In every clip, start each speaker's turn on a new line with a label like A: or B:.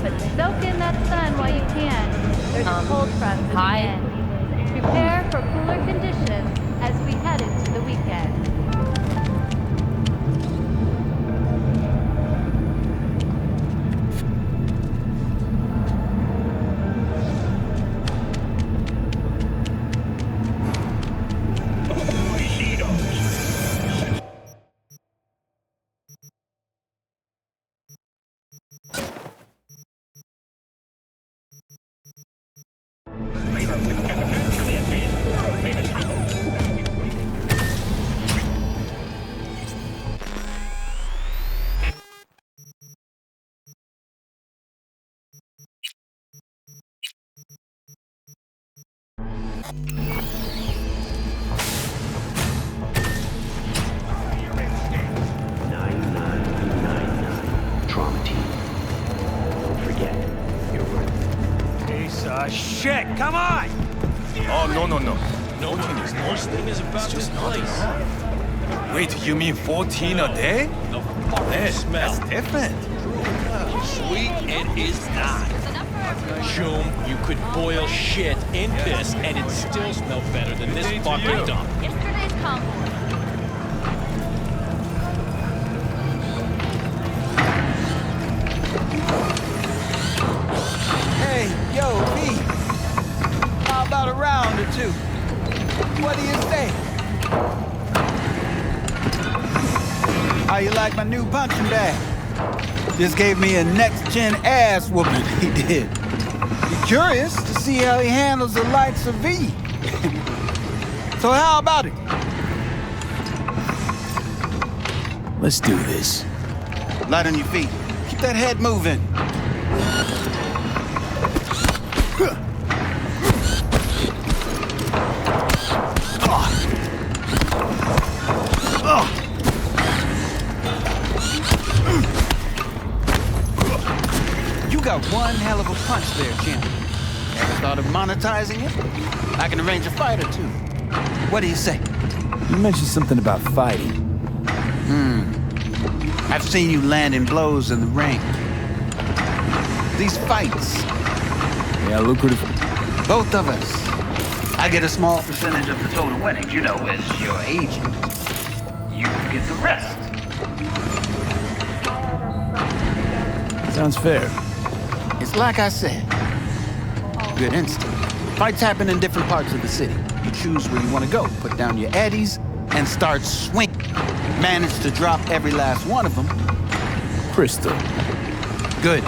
A: but soak in that sun while you can. There's a cold front in the end. Prepare for cooler conditions as we head into the weekend.
B: Shit, come on!
C: Oh, no.
D: No this thing is about this place.
C: Wait, you mean 14 a day?
D: The fucking smell.
C: That's different.
D: Sweet it is not. Joom, you could boil shit in this and it still smell better than this fucking dump.
A: Yesterday's combo.
B: Hey, yo, V. How about a round or two? What do you say? How you like my new punching bag? Just gave me a next-gen ass whooping, he did. Be curious to see how he handles the likes of V. So how about it?
E: Let's do this.
B: Light on your feet. Keep that head moving. You got one hell of a punch there, champ. Ever thought of monetizing it? I can arrange a fight or two. What do you say?
E: You mentioned something about fighting.
B: I've seen you landing blows in the ring. These fights.
E: Yeah, lucrative.
B: Both of us. I get a small percentage of the total winnings, you know, as your agent. You get the rest.
E: Sounds fair.
B: It's like I said. Good instinct. Fights happen in different parts of the city. You choose where you want to go, put down your eddies, and start swinging. Manage to drop every last one of them.
E: Crystal.
B: Good.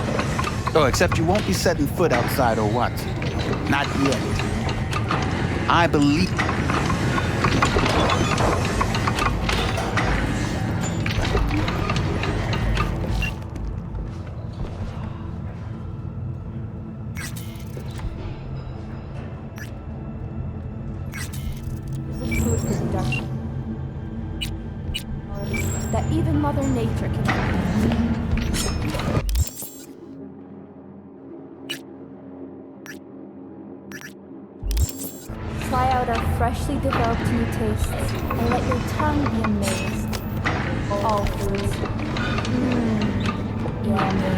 B: Oh, except you won't be setting foot outside Owatsu. Not yet. I believe...
F: that even Mother Nature can. Try out our freshly developed new tastes and let your tongue be amazed. All foods. Yummy.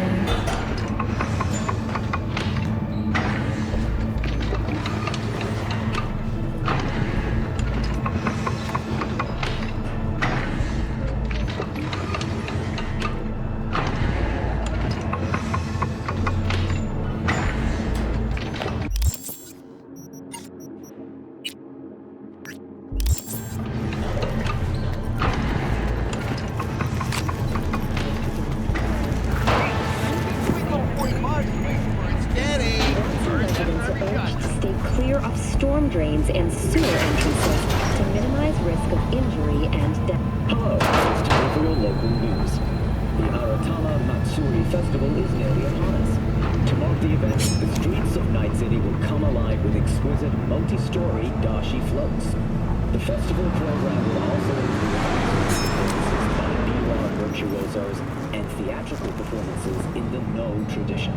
G: Stay clear of storm drains and sewer entrances to minimize risk of injury and death.
H: Hello, it's time for your local news. The Aratama Matsuri Festival is nearly upon us. To mark the event, the streets of Night City will come alive with exquisite multi-story dashi floats. The festival program will also include performances by biwa virtuosos and theatrical performances in the No tradition.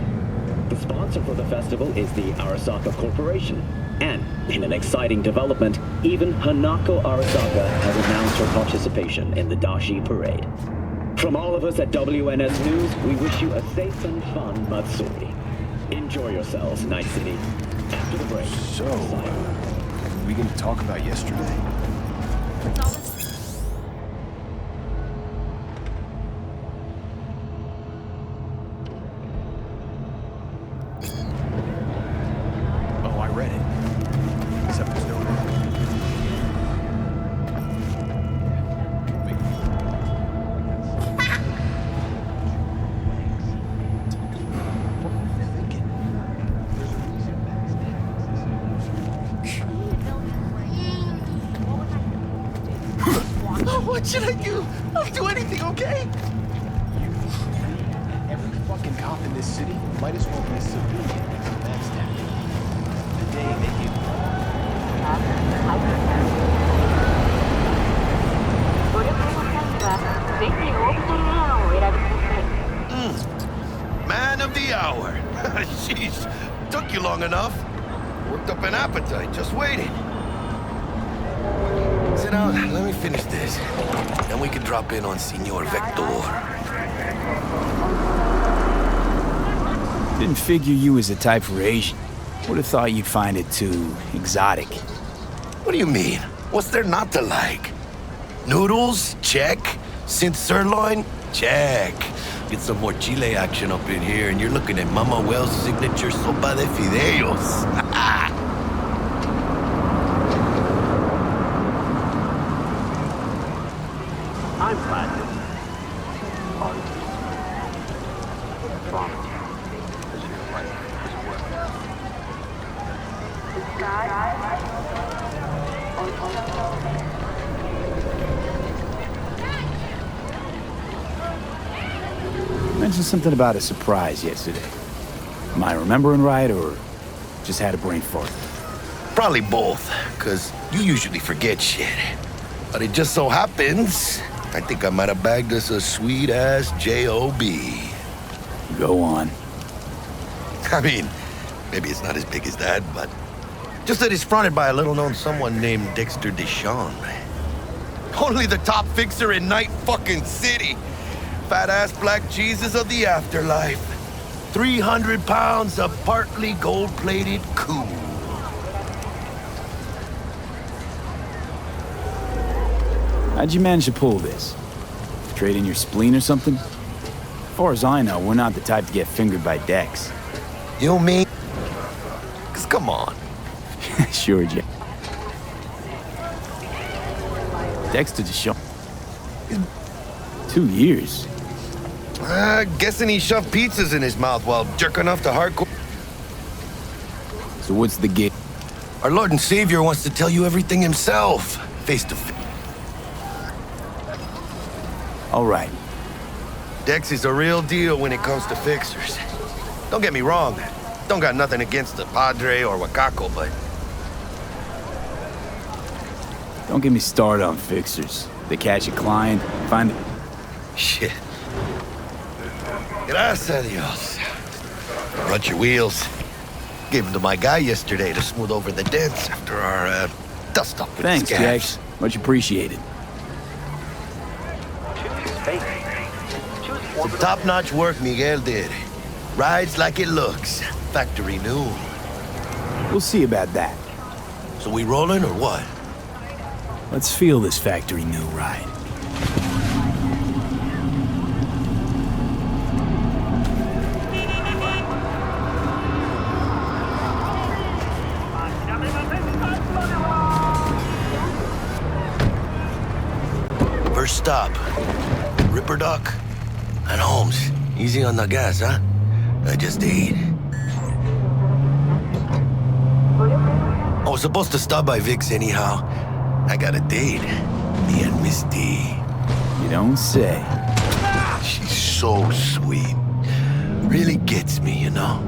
H: The sponsor for the festival is the Arasaka Corporation, and in an exciting development, even Hanako Arasaka has announced her participation in the Dashi Parade. From all of us at WNS News, we wish you a safe and fun Matsuri. Enjoy yourselves, Night City. After the break.
E: So, are we gonna talk about yesterday?
C: Oh, I read it. Except there's no.
I: What should I do? I'll do anything, okay?
E: Every fucking cop in this city might as well be a civilian. That's that. The day they get
I: Man of the hour. Jeez, took you long enough. Worked up an appetite just waiting. Sit down, let me finish this. Then we can drop in on Senor Vector.
E: Didn't figure you was the type for Asian. Would have thought you'd find it too exotic.
I: What do you mean? What's there not to like? Noodles? Check. Synth sirloin? Check. Get some more chile action up in here, and you're looking at Mama Wells' signature sopa de fideos.
H: I'm glad.
E: Mentioned something about a surprise yesterday. Am I remembering right, or just had a brain fart?
I: Probably both, because you usually forget shit. But it just so happens, I think I might have bagged us a sweet-ass J.O.B.
E: Go on.
I: I mean, maybe it's not as big as that, but just that it's fronted by a little-known someone named Dexter Deshawn. Only the top fixer in Night fucking City. Fat-ass black Jesus of the afterlife. 300 pounds of partly gold-plated cool.
E: How'd you manage to pull this? Trade in your spleen or something? As far as I know, we're not the type to get fingered by Dex.
I: You mean? 'Cause come on.
E: Sure, Jack. Dexter Deshawn. 2 years.
I: Guessing he shoved pizzas in his mouth while jerking off to hardcore.
E: So what's the gig?
I: Our Lord and Savior wants to tell you everything himself, face to face.
E: All right.
I: Dex is a real deal when it comes to fixers. Don't get me wrong. Don't got nothing against the Padre or Wakako, but
E: Don't get me started on fixers. They catch a client, find it.
I: shit. Gracias a Dios. Run your wheels. Gave them to my guy yesterday to smooth over the dents after our dust up with
E: Thanks,
I: the scabs.
E: Jax. Much appreciated.
I: Some top-notch work Miguel did. Rides like it looks. Factory new.
E: We'll see about that.
I: So we rolling or what?
E: Let's feel this factory new ride.
I: First stop. Ripper Duck and Holmes. Easy on the gas, huh? I just ate. I was supposed to stop by Vic's anyhow. I got a date. Me and Misty.
E: You don't say.
I: She's so sweet. Really gets me, you know?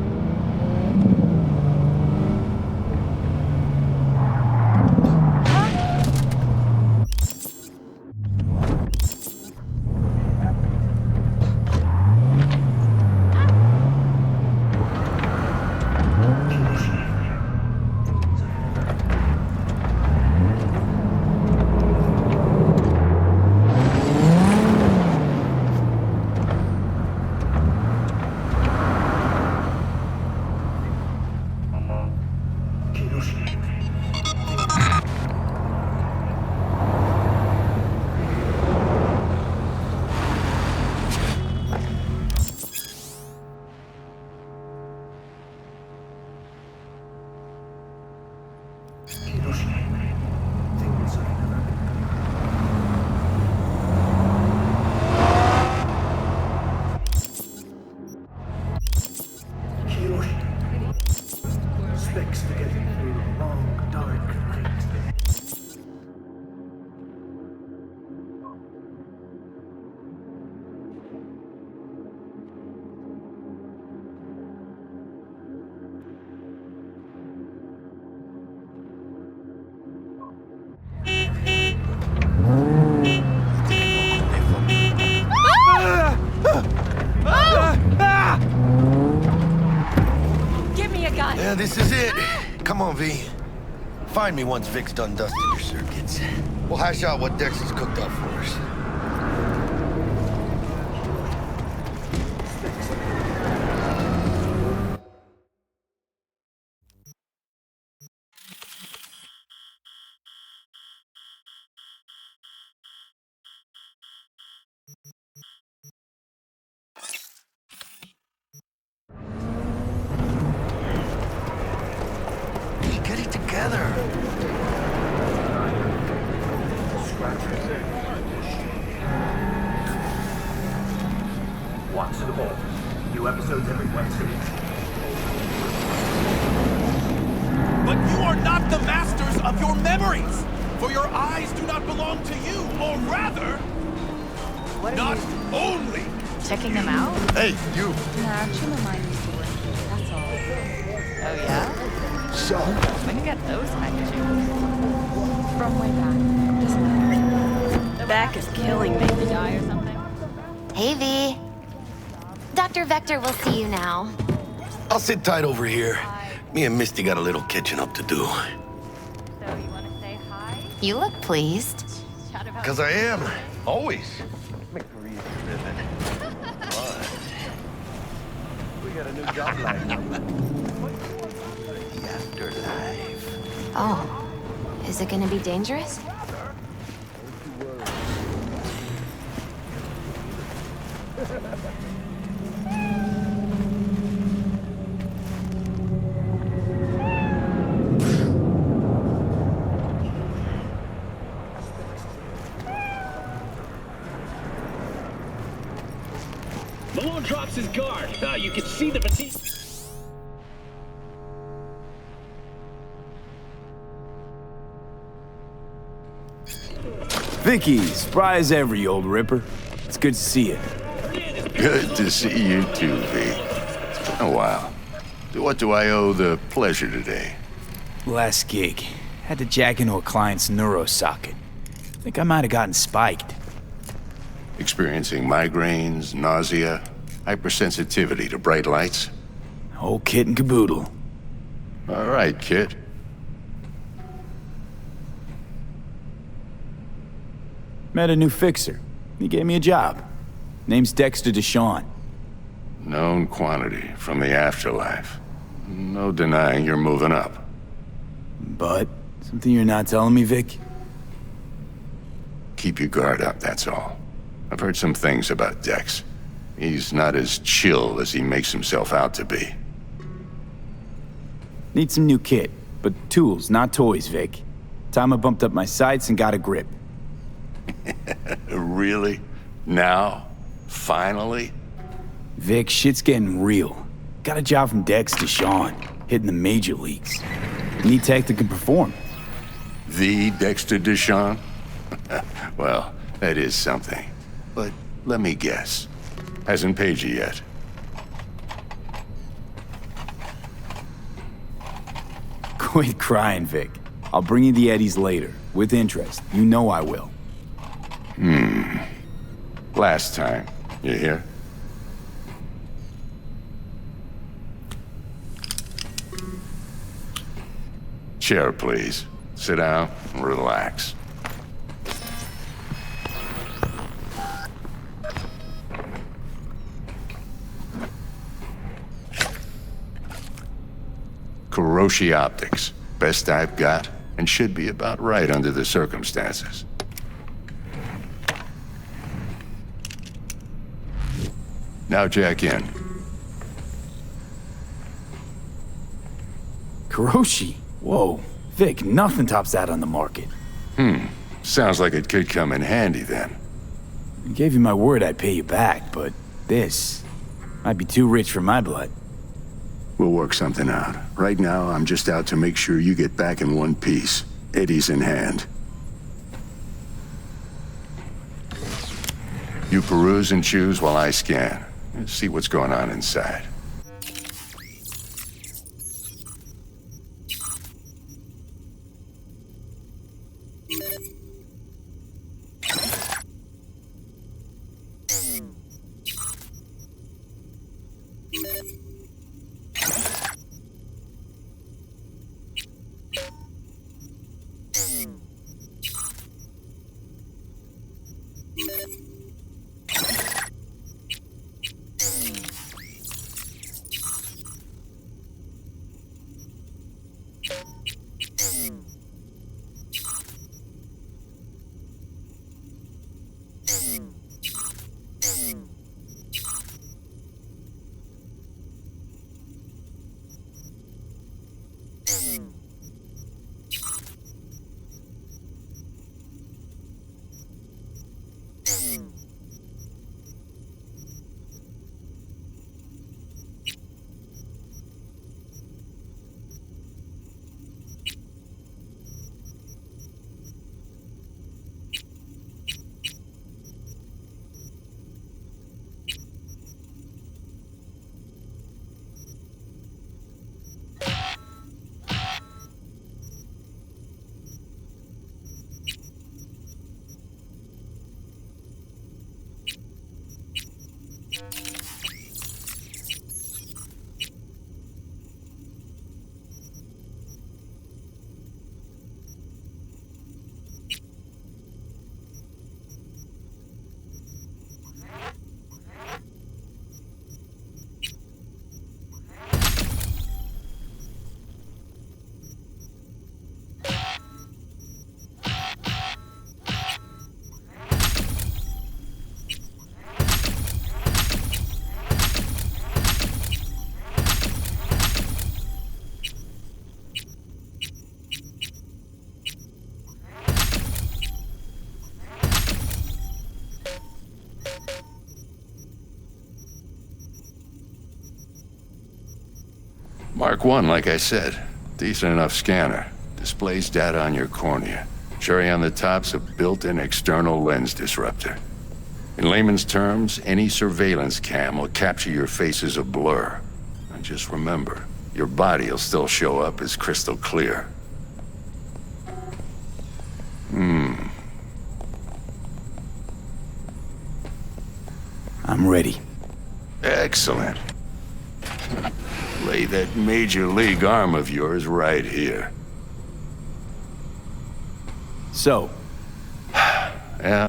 I: Come on, V. Find me once Vic's done dusting your circuits. We'll hash out what Dex has cooked up for us. V, get it together.
J: Watch the ball. New episodes every Wednesday.
D: But you are not the masters of your memories, for your eyes do not belong to you, or rather, not only.
K: Checking them out?
I: Hey, you.
K: Nah, Chimamine used to work here, that's all. Oh, yeah?
I: So?
K: We can get those kind of shoes. From way back, doesn't matter. The back is killing me. The die or something?
L: Hey, V. Dr. Vector will see you now.
I: I'll sit tight over here. Me and Misty got a little catching up to do.
A: So you want to say hi?
L: You look pleased.
A: Chat about
I: 'Cause I am. Always. McRee's-driven. But we got a new job lined up. The afterlife.
L: Oh, is it gonna be dangerous?
J: Malone drops his guard. You can see the fatigue.
E: Vicky, spry as ever, you old ripper. It's good to see you.
M: Good to see you too, V. It's been a while. To what do I owe the pleasure today?
E: Last gig. Had to jack into a client's neuro socket. Think I might have gotten spiked.
M: Experiencing migraines, nausea, hypersensitivity to bright lights?
E: Whole kit and caboodle.
M: All right, kid.
E: Met a new fixer. He gave me a job. Name's Dexter Deshawn.
M: Known quantity from the afterlife. No denying you're moving up.
E: But, something you're not telling me, Vic?
M: Keep your guard up, that's all. I've heard some things about Dex. He's not as chill as he makes himself out to be.
E: Need some new kit, but tools, not toys, Vic. Time I bumped up my sights and got a grip.
M: Really? Now? Finally?
E: Vic, shit's getting real. Got a job from Dex Deshawn, hitting the major leagues. Need tech that can perform.
M: The Dexter Deshawn? Well, that is something. But let me guess. Hasn't paid you yet.
E: Quit crying, Vic. I'll bring you the eddies later, with interest. You know I will.
M: Last time. You hear? Chair, please. Sit down and relax. Kuroshi Optics. Best I've got, and should be about right under the circumstances. Now jack in.
E: Kuroshi? Whoa. Vic, nothing tops that on the market.
M: Sounds like it could come in handy then.
E: I gave you my word I'd pay you back, but this might be too rich for my blood.
M: We'll work something out. Right now, I'm just out to make sure you get back in one piece. Eddie's in hand. You peruse and choose while I scan. See what's going on inside. Mark 1, like I said. Decent enough scanner. Displays data on your cornea. Cherry on the top's a built-in external lens disruptor. In layman's terms, any surveillance cam will capture your face as a blur. And just remember, your body will still show up as crystal clear.
E: I'm ready.
M: Excellent. Lay that major league arm of yours right here.
E: So,
M: Yeah.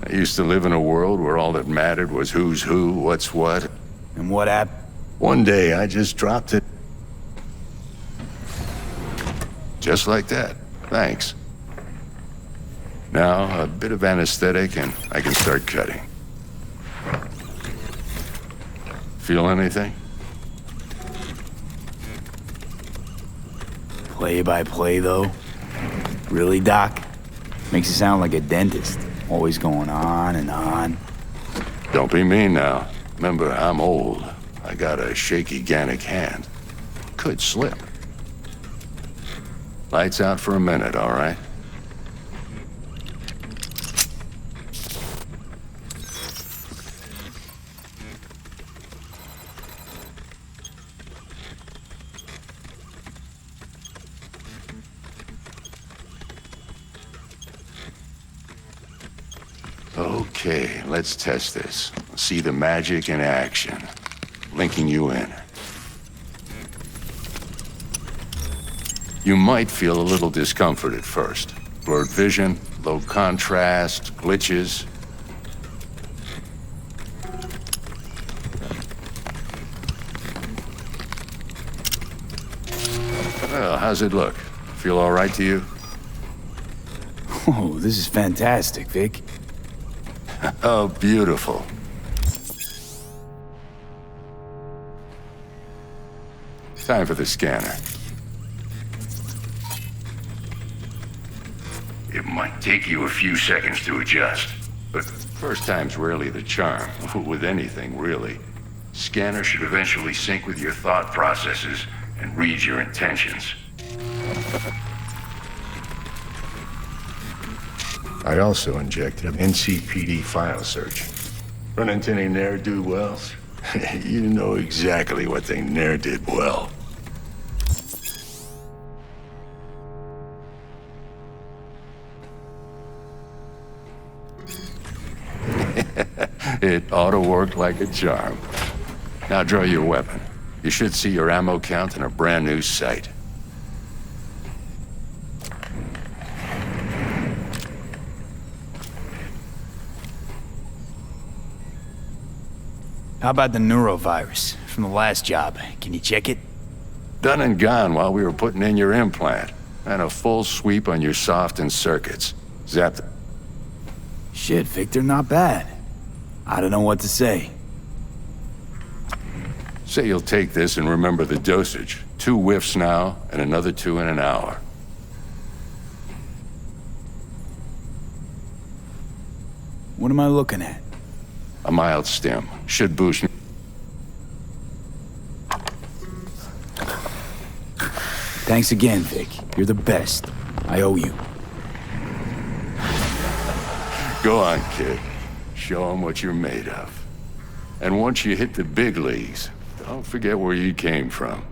M: I used to live in a world where all that mattered was who's who, what's what.
E: and what happened?
M: One day, I just dropped it. Just like that. Thanks. Now, a bit of anesthetic and I can start cutting. Feel anything?
E: Play by play, though? Really, Doc? Makes you sound like a dentist. Always going on and on.
M: Don't be mean now. Remember, I'm old. I got a shaky Gannic hand. Could slip. Lights out for a minute, all right? Okay, let's test this. See the magic in action. Linking you in. You might feel a little discomfort at first. Blurred vision, low contrast, glitches. Well, how's it look? Feel all right to you?
E: Oh, this is fantastic, Vic.
M: Oh, beautiful. Time for the scanner. It might take you a few seconds to adjust, but first time's rarely the charm, with anything, really. Scanner should eventually sync with your thought processes and read your intentions. I also injected an NCPD file search. Run into any ne'er-do-wells? You know exactly what they ne'er did well. It ought to work like a charm. Now draw your weapon. You should see your ammo count in a brand new sight.
E: How about the neurovirus from the last job? Can you check it?
M: Done and gone while we were putting in your implant. And a full sweep on your soft and circuits. Zapped.
E: Shit, Victor, not bad. I don't know what to say.
M: Say you'll take this and remember the dosage. 2 whiffs now, and another 2 in an hour.
E: What am I looking at?
M: A mild stim. Should boost...
E: Thanks again, Vic. You're the best. I owe you.
M: Go on, kid. Show them what you're made of. And once you hit the big leagues, don't forget where you came from.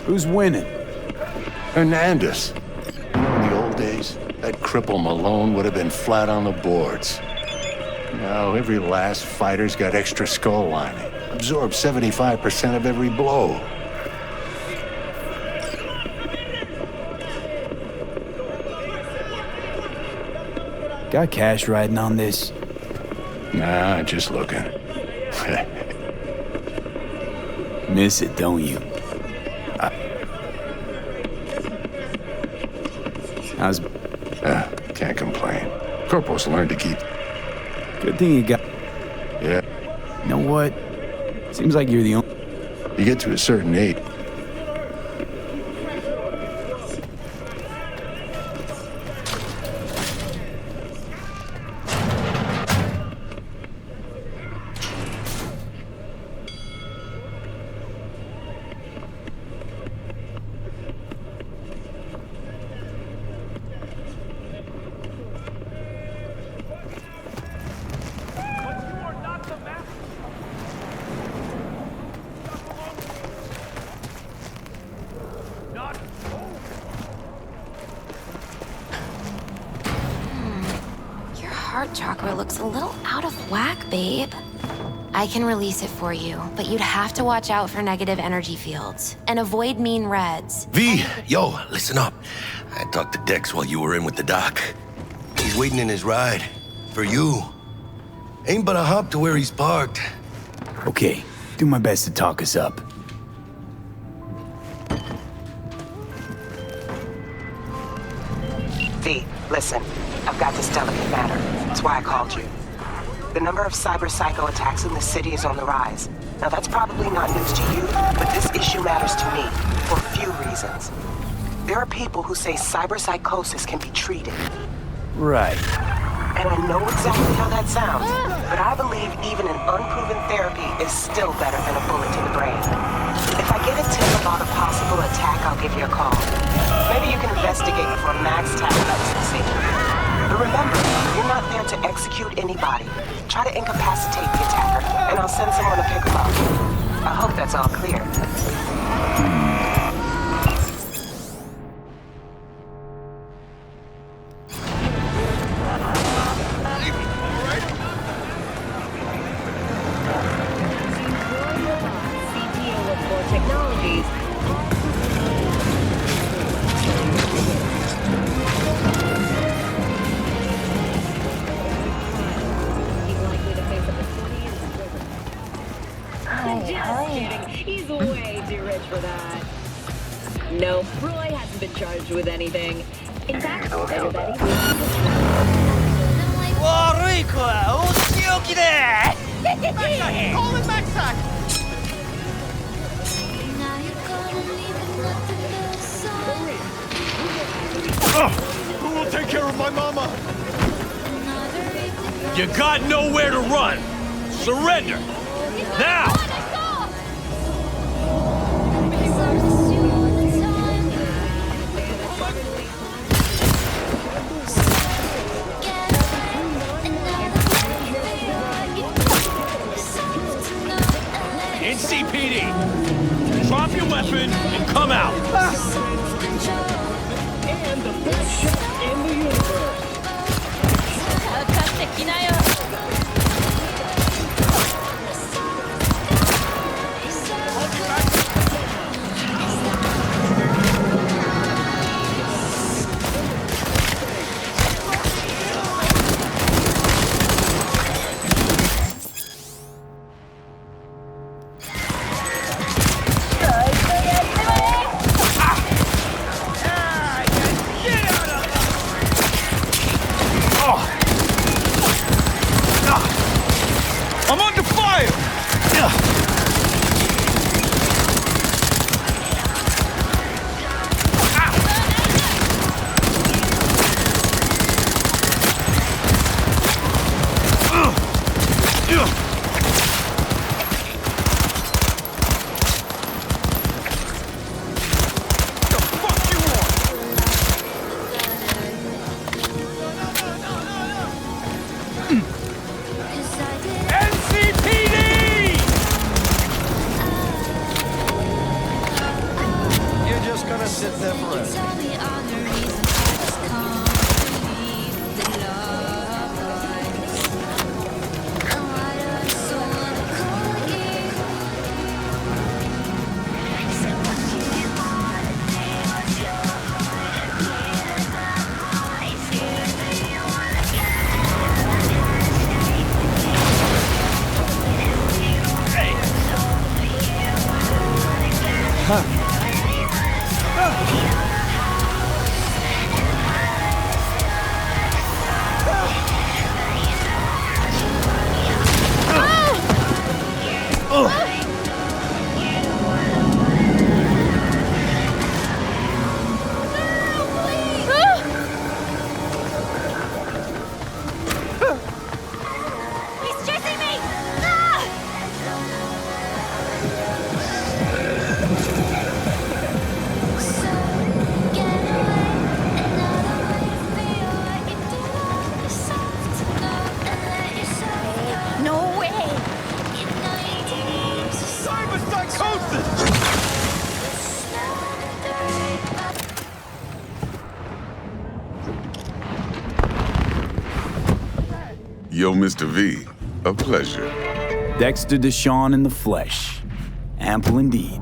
E: Who's winning?
M: Hernandez. You know, in the old days, that cripple Malone would have been flat on the boards. Now, every last fighter's got extra skull lining. Absorbs 75% of every blow.
E: Got cash riding on this?
M: Nah, just looking.
E: Miss it, don't you? How's...
M: Can't complain. Corporals learn to keep...
E: Good thing you got...
M: Yeah.
E: You know what? Seems like you're the only...
M: You get to a certain age.
L: Your heart chakra looks a little out of whack, babe. I can release it for you, but you'd have to watch out for negative energy fields and avoid mean reds.
I: V, yo, listen up. I talked to Dex while you were in with the doc. He's waiting in his ride. For you. Ain't but a hop to where he's parked.
E: Okay, do my best to talk us up.
N: V, listen. I've got this delicate matter. That's why I called you. The number of cyber psycho attacks in the city is on the rise. Now that's probably not news to you, but this issue matters to me for a few reasons. There are people who say cyber psychosis can be treated.
E: Right.
N: And I know exactly how that sounds, but I believe even an unproven therapy is still better than a bullet to the brain. If I get a tip about a possible attack, I'll give you a call. Maybe you can investigate before Max tackles the scene. But remember, you're not there to execute anybody. Try to incapacitate the attacker, and I'll send someone to pick him up. I hope that's all clear.
G: Technologies. Just kidding. He's way too rich for that. No, Roy hasn't been charged with anything. In fact, everybody...
D: Call it backside! Who will take care of my mama? You got nowhere to run. Surrender. Now! NCPD! Drop your weapon and come out!
J: And the best shot in the universe.
B: I'm under fire! Sit there forever.
L: Oh!
O: Yo, Mr. V, a pleasure.
E: Dexter Deshawn in the flesh. Ample indeed.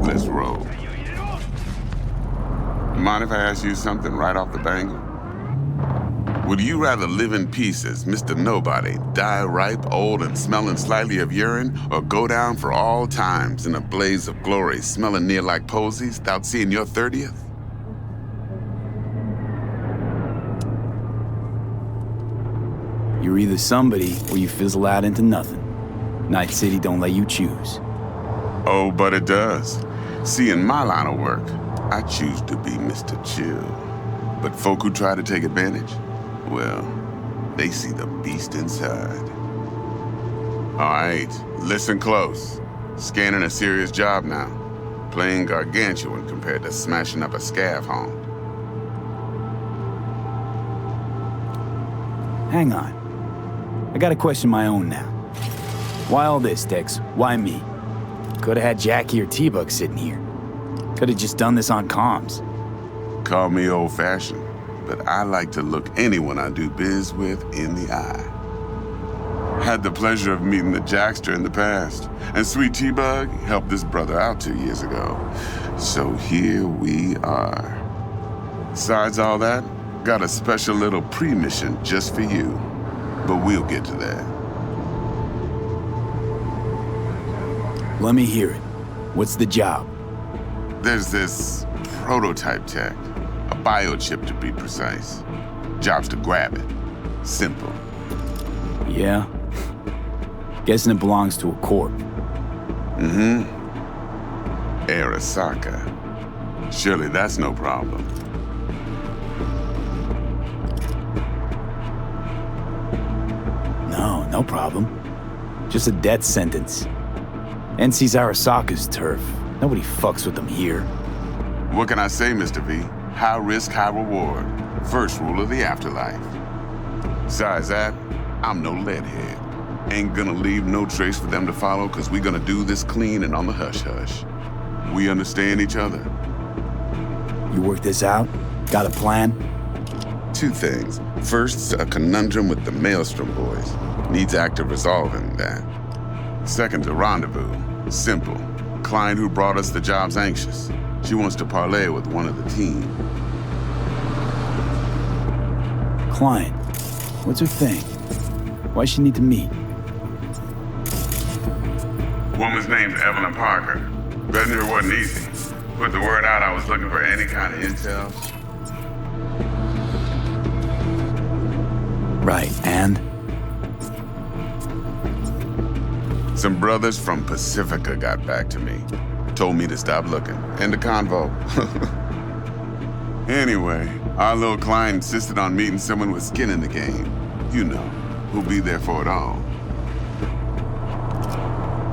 O: Let's roll. Mind if I ask you something right off the bangle? Would you rather live in peace as Mr. Nobody, die ripe, old, and smelling slightly of urine, or go down for all times in a blaze of glory, smelling near like posies, without seeing your 30th?
E: You're either somebody or you fizzle out into nothing. Night City don't let you choose.
O: Oh, but it does. See, in my line of work, I choose to be Mr. Chill. But folk who try to take advantage, well, they see the beast inside. All right, listen close. Scanning a serious job now. Playing gargantuan compared to smashing up a scav home.
E: Hang on. I got a question of my own now. Why all this, Dex? Why me? Could have had Jackie or T-Bug sitting here. Could have just done this on comms.
O: Call me old-fashioned, but I like to look anyone I do biz with in the eye. Had the pleasure of meeting the Jackster in the past, and sweet T-Bug helped this brother out 2 years ago. So here we are. Besides all that, got a special little pre-mission just for you. But we'll get to that.
E: Let me hear it. What's the job?
O: There's this prototype tech, a biochip to be precise. Job's to grab it. Simple.
E: Yeah? Guessing it belongs to a corp.
O: Mm-hmm. Arasaka. Surely that's no problem.
E: No problem. Just a death sentence. NC's Arasaka's turf. Nobody fucks with them here.
O: What can I say, Mr. V? High risk, high reward. First rule of the afterlife. Besides that, I'm no leadhead. Ain't gonna leave no trace for them to follow, cause we gonna do this clean and on the hush-hush. We understand each other.
E: You work this out? Got a plan?
O: Two things. First, a conundrum with the Maelstrom boys. Needs active resolving that. Second, a rendezvous. Simple. Client who brought us the job's anxious. She wants to parlay with one of the team.
E: Client. What's her thing? Why she need to meet?
O: Woman's name's Evelyn Parker. Betting her wasn't easy. Put the word out I was looking for any kind of intel.
E: Right, and?
O: Some brothers from Pacifica got back to me. Told me to stop looking. End the convo. Anyway, our little client insisted on meeting someone with skin in the game. You know, who'll be there for it all.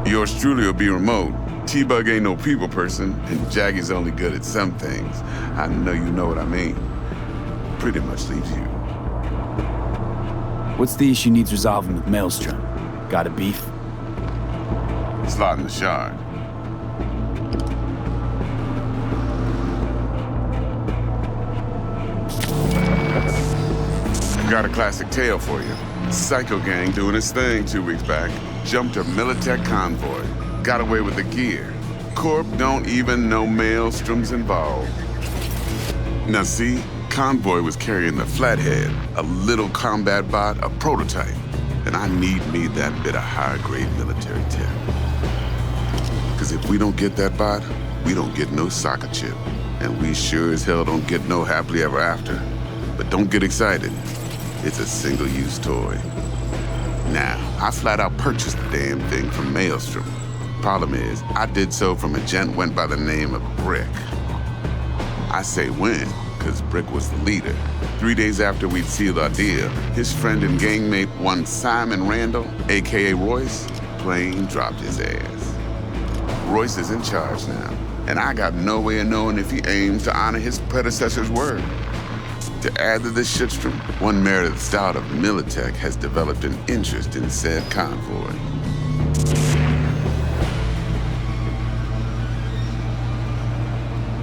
O: Yours truly will be remote. T-Bug ain't no people person, and Jaggy's only good at some things. I know you know what I mean. Pretty much leaves you.
E: What's the issue needs resolving with Maelstrom? Got a beef?
O: Slot in the shard. Got a classic tale for you. Psycho gang doing his thing 2 weeks back. Jumped a Militech convoy. Got away with the gear. Corp don't even know Maelstrom's involved. Now see, convoy was carrying the Flathead, a little combat bot, a prototype. And I need me that bit of high-grade military tech. Because if we don't get that bot, we don't get no soccer chip. And we sure as hell don't get no happily ever after. But don't get excited. It's a single-use toy. Now, I flat out purchased the damn thing from Maelstrom. Problem is, I did so from a gent went by the name of Brick. I say when, because Brick was the leader. 3 days after we'd sealed our deal, his friend and gangmate, one Simon Randall, AKA Royce, plain dropped his ass. Royce is in charge now, and I got no way of knowing if he aims to honor his predecessor's word. To add to this shitstorm, one Meredith Stout of Militech has developed an interest in said convoy.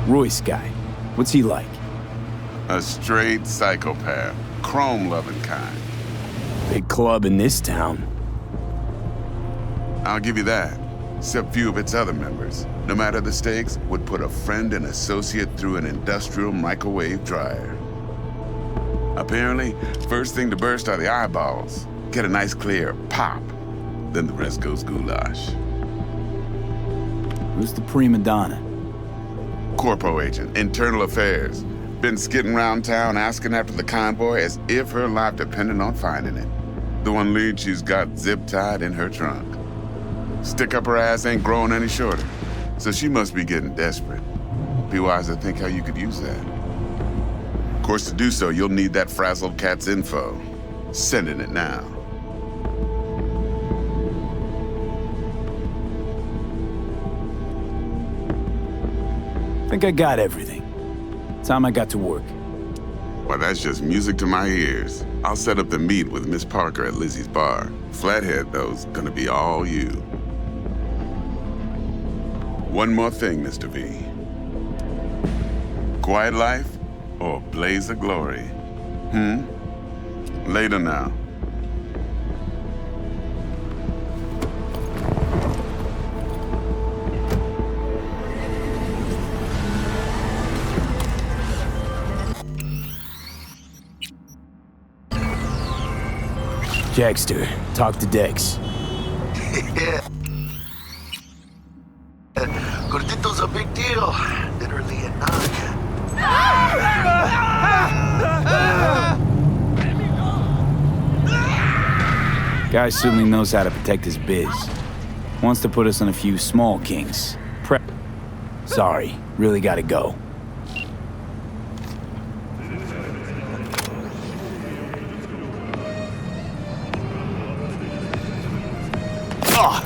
E: Royce guy. What's he like?
O: A straight psychopath. chrome-loving kind.
E: Big club in this town.
O: I'll give you that. Except few of its other members, no matter the stakes, would put a friend and associate through an industrial microwave dryer. Apparently, first thing to burst are the eyeballs. Get a nice clear pop. Then the rest goes goulash.
E: Who's the prima donna?
O: Corpo agent, internal affairs. Been skidding around town asking after the convoy as if her life depended on finding it. The one lead she's got zip-tied in her trunk. Stick up her ass ain't growing any shorter, so she must be getting desperate. Be wise to think how you could use that. Of course, to do so, you'll need that frazzled cat's info. Sending it now.
E: Think I got everything. Time I got to work.
O: Well, that's just music to my ears. I'll set up the meet with Miss Parker at Lizzie's bar. Flathead, though's gonna be all you. One more thing, Mr. V. Quiet life or blaze of glory? Later now.
E: Jackster, talk to Dex.
P: Yeah. Gordito's a big deal. Literally a knock.
E: Guy certainly knows how to protect his biz. Wants to put us on a few small kings. Sorry, really gotta go.
B: Oh,